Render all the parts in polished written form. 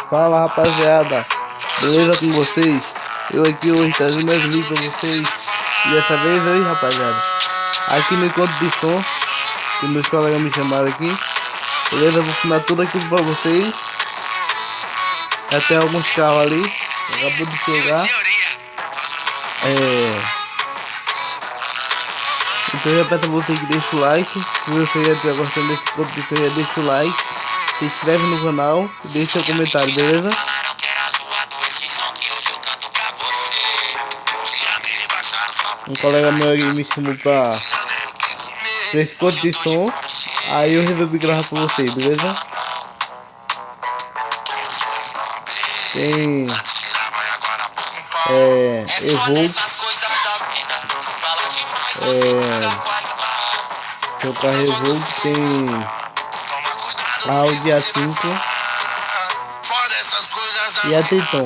Fala, rapaziada, beleza com vocês? Eu aqui hoje trazendo mais um vídeo pra vocês. E dessa vez aí, rapaziada, aqui no encontro de som, que meus colegas me chamaram aqui. Beleza? Eu vou filmar tudo aqui pra vocês. Já tem alguns carros ali, acabou de chegar. Então eu peço a você que deixe o like. Se você já estiver gostando desse conteúdo, você já deixa o like, se inscreve no canal e deixa seu comentário, beleza? Um colega meu aí me chamou pra esse conto de som, aí eu resolvi gravar pra vocês, beleza? Tem Evoque, seu carro Evoque, tem Audi A5 e a Titon.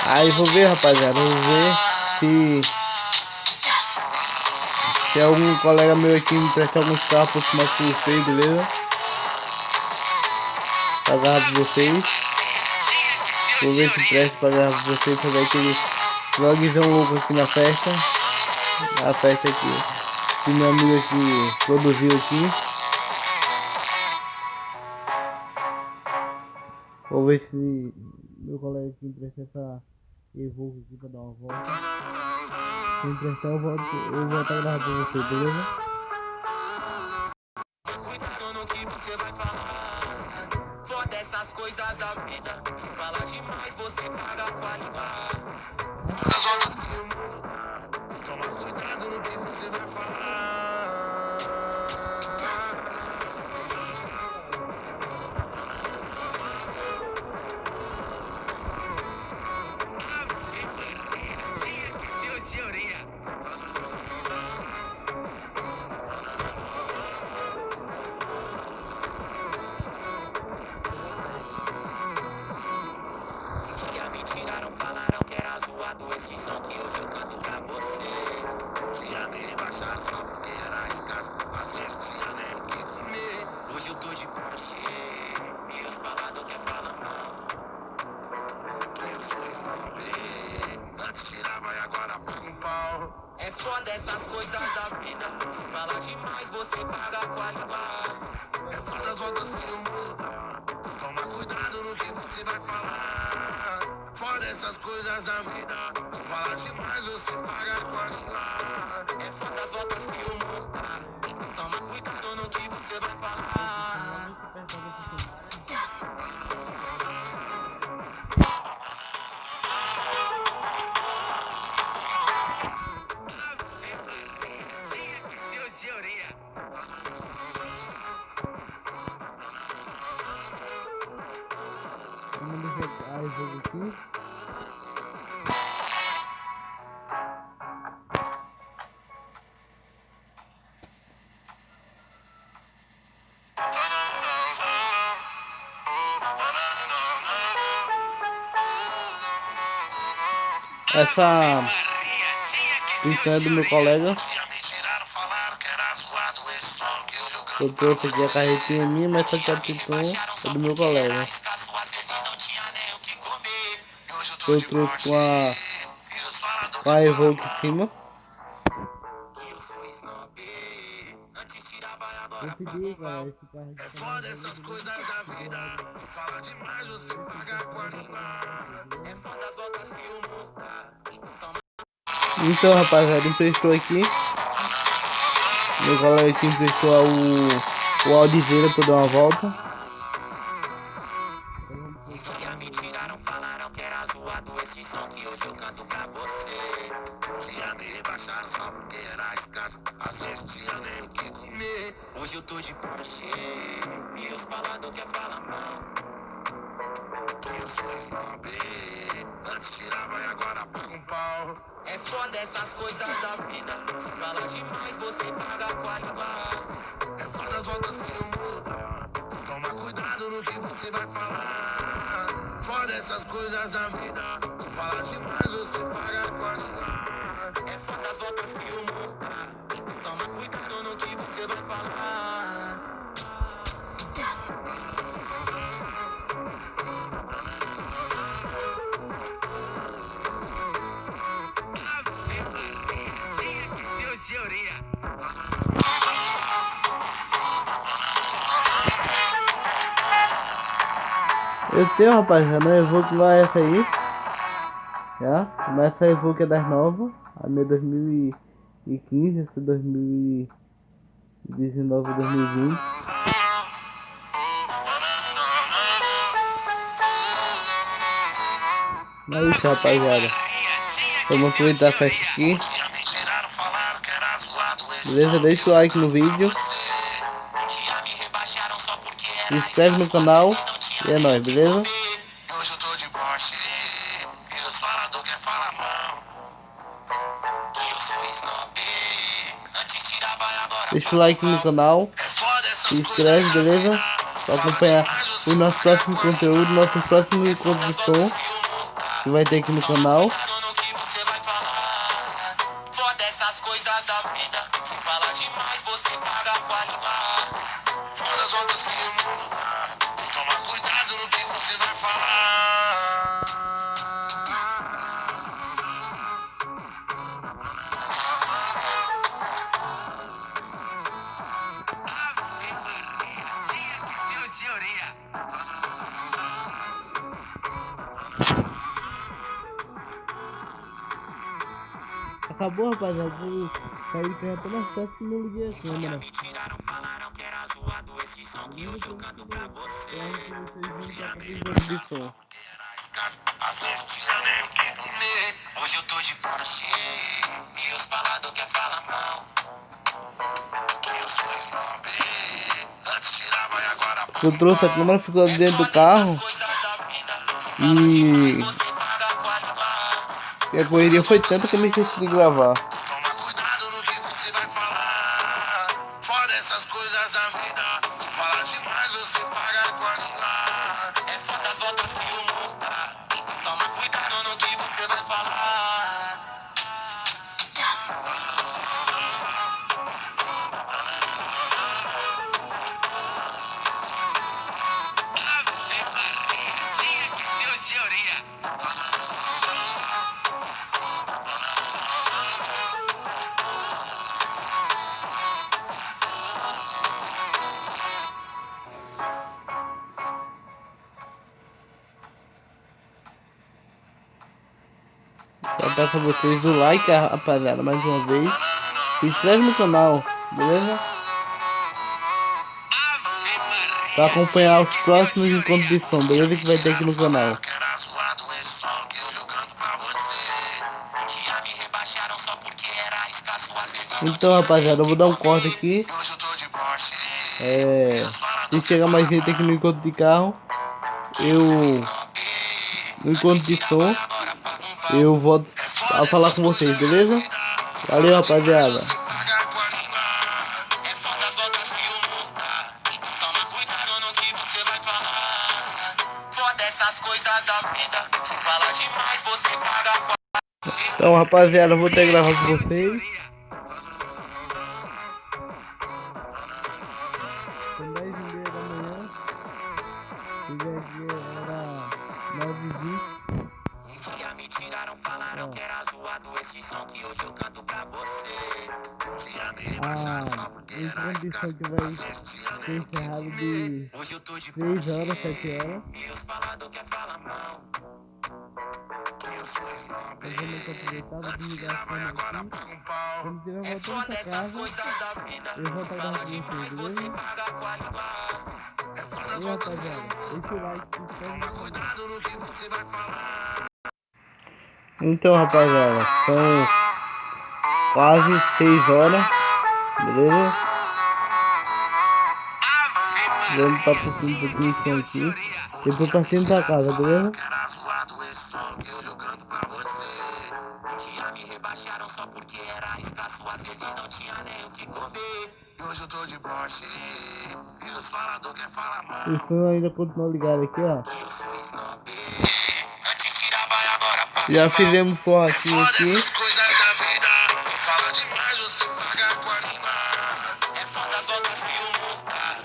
Aí vou ver, rapaziada, vou ver se algum colega meu aqui me presta alguns carros pra filmar com vocês, beleza? Pra gravar pra vocês. Vou ver se presta pra gravar pra vocês, fazer aquele vlogzão louco aqui na festa. A festa aqui que meu amigo aqui produziu aqui. Vou ver se meu colega aqui empresta essa Evoque aqui pra dar uma volta. Se emprestar eu vou estar gravando pra vocês, beleza? Cuidado no que você vai falar. Foda essas coisas da vida. Se falar demais, você paga com a língua. As outras que o mundo dá. Toma cuidado no que você vai falar. Falaram que era zoado esse som que hoje eu canto pra você. Tinha me rebaixado só porque era escasso. Às vezes tinha nem o que comer. Hoje eu tô de Porsche e os falados quer falar mal. Eu sou snob. Antes tirava e agora paga um pau. É foda essas coisas da vida. Se falar demais você paga com a língua. É foda as voltas que o mundo dá. Toma cuidado no que você vai falar. Foda essas coisas da vida. Se falar demais você paga com a língua. É foda as voltas que o mundo dá. Então toma cuidado no que você vai falar. Vamos jogar o jogo aqui. Essa Titan é do meu colega. Eu trouxe aqui a carretinha minha, mas essa Titan é do meu colega. Eu trouxe com a Evoque em cima. Consegui, cara, esse carro aqui. É foda essas coisas da vida. Se fala demais, você paga com a língua. É foda as voltas que o mundo dá. Então, rapaziada, emprestou aqui. Meu colega aqui emprestou o Audizeira pra dar uma volta. Já me tiraram, falaram que era zoado esse som que hoje eu canto pra você. Já me rebaixaram só porque era escasso. Às vezes tinha nem o que comer. Hoje eu tô de Porsche e os falados quer falar mal. Eu sou snob. Antes tirava e agora paga um pau. É foda essas coisas da vida. Se falar demais você paga com a língua. É foda as voltas que o mundo dá. Toma cuidado no que você vai falar. Foda essas coisas da vida. Se falar demais você paga com a língua. É foda as voltas que o mundo dá. Toma cuidado no que você Eu tenho, rapaziada, eu vou com essa aí. Já? Começa a Evoque das novas. A minha 2015, essa 2019, 2020. É isso, rapaziada. Vamos aproveitar a festa aqui. Beleza? Deixa o like no vídeo. Se inscreve no canal. E é nóis, beleza? Hoje eu tô de Porsche. E os falador quer falar mal. Eu sou snob. Antes tirava e agora. Deixa o like no canal. É foda essas Se inscreve, beleza? Pra acompanhar o nosso próximo conteúdo, nossos próximos encontros de som que vai ter aqui no canal. Foda essas coisas da vida. Se fala demais, você paga com a língua. Foda as ondas que o mundo dá. Toma cuidado no que você vai falar. Acabou, rapaziada. Vou sair perto na festa e não liguei a câmera. Falaram que era zoado esse som que eu jogando pra você. De som. Às vezes tinha nem o que comer. Hoje eu tô de Porsche. E os falador quer falar mal. Eu sou snob. Antes tirava e agora Eu trouxe a câmera, ficou dentro do carro. E a correria foi tanta que eu me esqueci de gravar. Toma cuidado no que você vai falar. Foda essas coisas da vida. Se falar demais, você paga com a língua. É foda as voltas que o mundo dá. Então toma cuidado no que você vai falar. Tinha que ser o teoria. Eu peço a vocês o like, rapaziada, mais uma vez. Se inscreve no canal, beleza? Pra acompanhar os próximos encontros de som, beleza? Que vai ter aqui no canal. Então, rapaziada, eu vou dar um corte aqui. Se chegar mais gente aqui no encontro de carro, no encontro de som, eu volto a falar com vocês, beleza? Valeu, rapaziada. Então, rapaziada, eu vou ter que gravar com vocês. São 10h30 da manhã. Cheguei aqui, era 9h20. Já me tiraram, falaram que era zoado esse som que hoje eu canto pra você. Já me rebaixaram só porque era escasso. Que vai ser encerrado de Hoje eu tô de 6 horas, 7 horas. E os falador quer falar mal. Eu sou snob. Eu vou aproveitar, vou desligar a câmera Agora aqui. paga um pau. Quando tiver É voltando foda pra essas casa, coisas da vida. eu volto a gravar com vocês, beleza? Paga com a língua. É foda as E outras rapaziada, deixa o like, se inscreve no canal. cuidado no que você vai falar. Então, rapaziada, são quase 6 horas, beleza? Vamos estar passando um pouquinho de som aqui. Depois passando pra casa, beleza? Era zoado esse som que eu jogando pra você. Já me rebaixaram só porque era escasso. Às vezes não tinha nem o que comer. E hoje eu tô de Porsche. E os falador quer falar mal. O som ainda continua ligado aqui, ó. Eu sou snob. Antes tirava e agora paga. Já fizemos forrozinho Foda aqui. essas coisas da vida. Se fala demais, você paga com a língua. É foda as voltas que o mundo dá.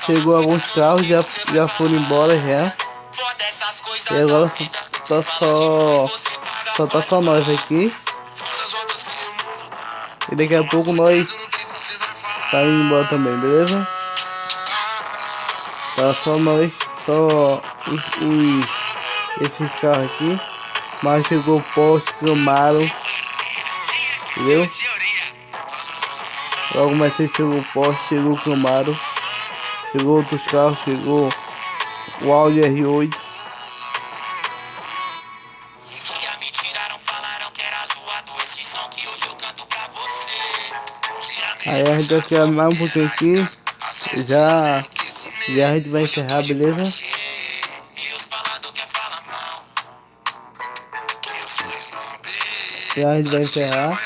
Chegou alguns carros, já foram embora já. Foda essas coisas E agora da vida. tá só nós aqui. Foda as voltas que o mundo dá. E daqui a pouco nós tá indo embora também, beleza? Tá só nós, só esses carros aqui. Mas chegou Porsche, Camaro, entendeu? Logo mais cedo chegou Porsche, chegou Camaro, chegou outros carros, chegou o Audi R8. Me tiraram, falaram que era zoado esse som que hoje eu canto pra você. Aí a gente vai ficar mais um pouquinho aqui. Já a gente vai encerrar, beleza? E os falador quer falar mal. Já a gente vai encerrar.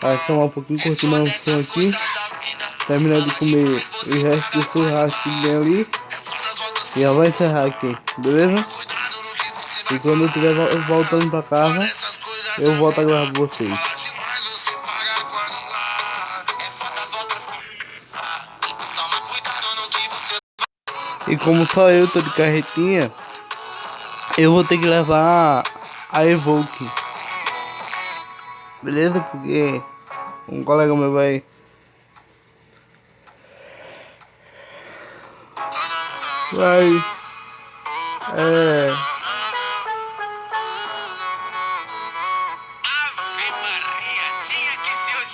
Vai tomar um pouquinho, continuar o som aqui. Terminar de comer o resto do churrasco que tem ali. E já vai encerrar aqui, beleza? E quando eu estiver voltando pra casa, eu volto a gravar pra vocês. E como só eu tô de carretinha, eu vou ter que levar a Evoque, beleza? Porque um colega meu vai é,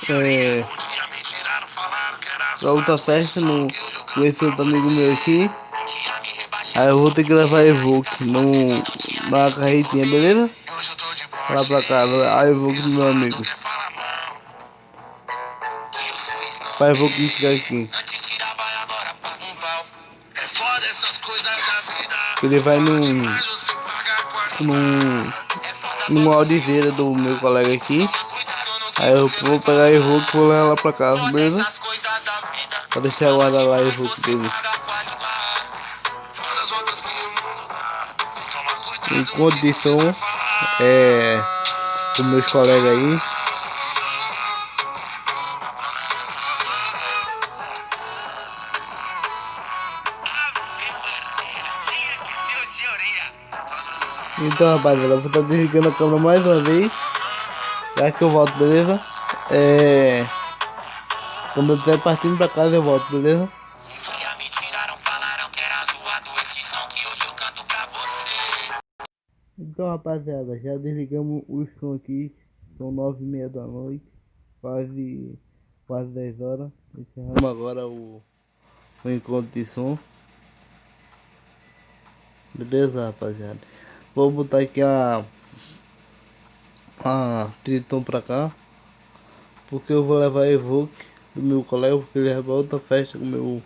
é, pra outra festa no esse outro amigo meu aqui. Aí eu vou ter que levar a Evoque na carretinha, beleza? Lá pra casa, a Evoque do meu amigo. Pra Evoque ficar aqui. Ele vai num Audizeira do meu colega aqui. Aí eu vou pegar a Evoque e vou levar lá pra casa, beleza? Pra deixar guardar lá a Evoque dele. Enquanto de som, com meus colegas aí. Então, rapaziada, eu vou estar desligando a câmera mais uma vez. Já que eu volto, beleza? Quando eu estiver partindo pra casa, eu volto, beleza? Me tiraram, falaram que era zoado esse som que hoje eu canto pra você. Então, rapaziada, já desligamos o som aqui. São 9h30 da noite. Quase 10 horas. Encerramos agora o encontro de som. Beleza, rapaziada? Vou botar aqui a Triton pra cá. Porque eu vou levar a Evoque do meu colega. Porque ele vai pra outra festa com meu,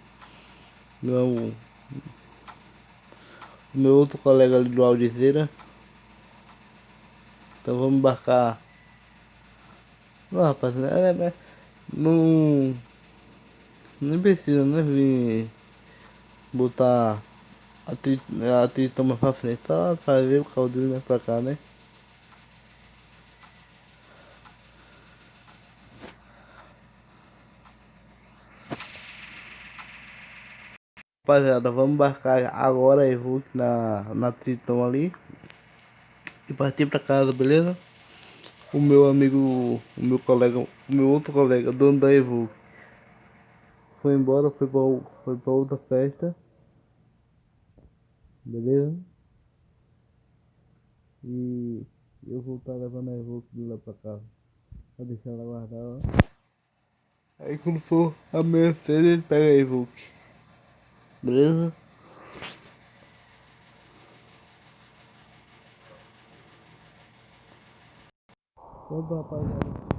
meu outro colega ali do Audizeira. Então vamos embarcar. Não, rapaziada, não. Nem precisa, né? Vir botar a Triton mais pra frente. Só trazer o caldeiro mais pra cá, né? Rapaziada, vamos embarcar agora a Evoque na Triton ali. E partir pra casa, beleza? O meu amigo, o meu colega, o meu outro colega, dono da Evoque, foi embora, foi pra outra festa. Beleza? E eu vou estar levando a Evoque de lá pra casa. Pra deixar ela guardada. Aí quando for amanhecer, ele pega a Evoque. Beleza? Pronto, rapaziada.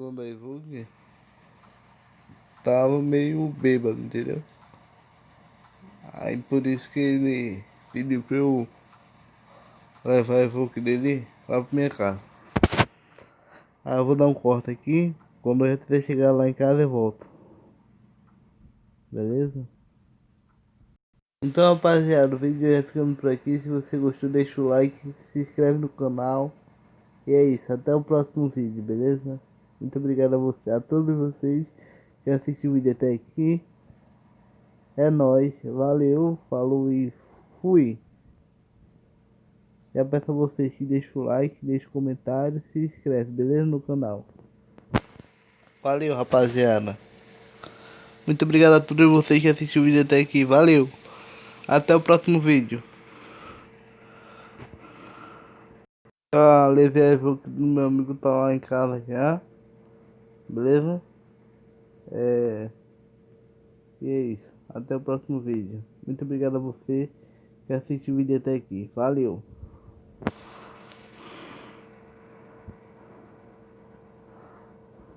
dono da iVogue tava meio bêbado, entendeu? Aí por isso que ele pediu pra eu levar a iVogue dele lá pra minha casa. Aí eu vou dar um corte aqui. Quando eu já chegar lá em casa eu volto. Beleza? Então rapaziada, o vídeo já ficando por aqui. Se você gostou, deixa o like, se inscreve no canal. E é isso, até o próximo vídeo, beleza? Muito obrigado a todos vocês que assistiram o vídeo até aqui. É nóis, valeu, falou e fui. Já peço a vocês que deixem o like, deixem o comentário, se inscreve, beleza? No canal. Valeu, rapaziada. Muito obrigado a todos vocês que assistiram o vídeo até aqui, valeu. Até o próximo vídeo. A levei do meu amigo tá lá em casa já. Beleza? E é isso. Até o próximo vídeo. Muito obrigado a você que assistiu o vídeo até aqui. Valeu.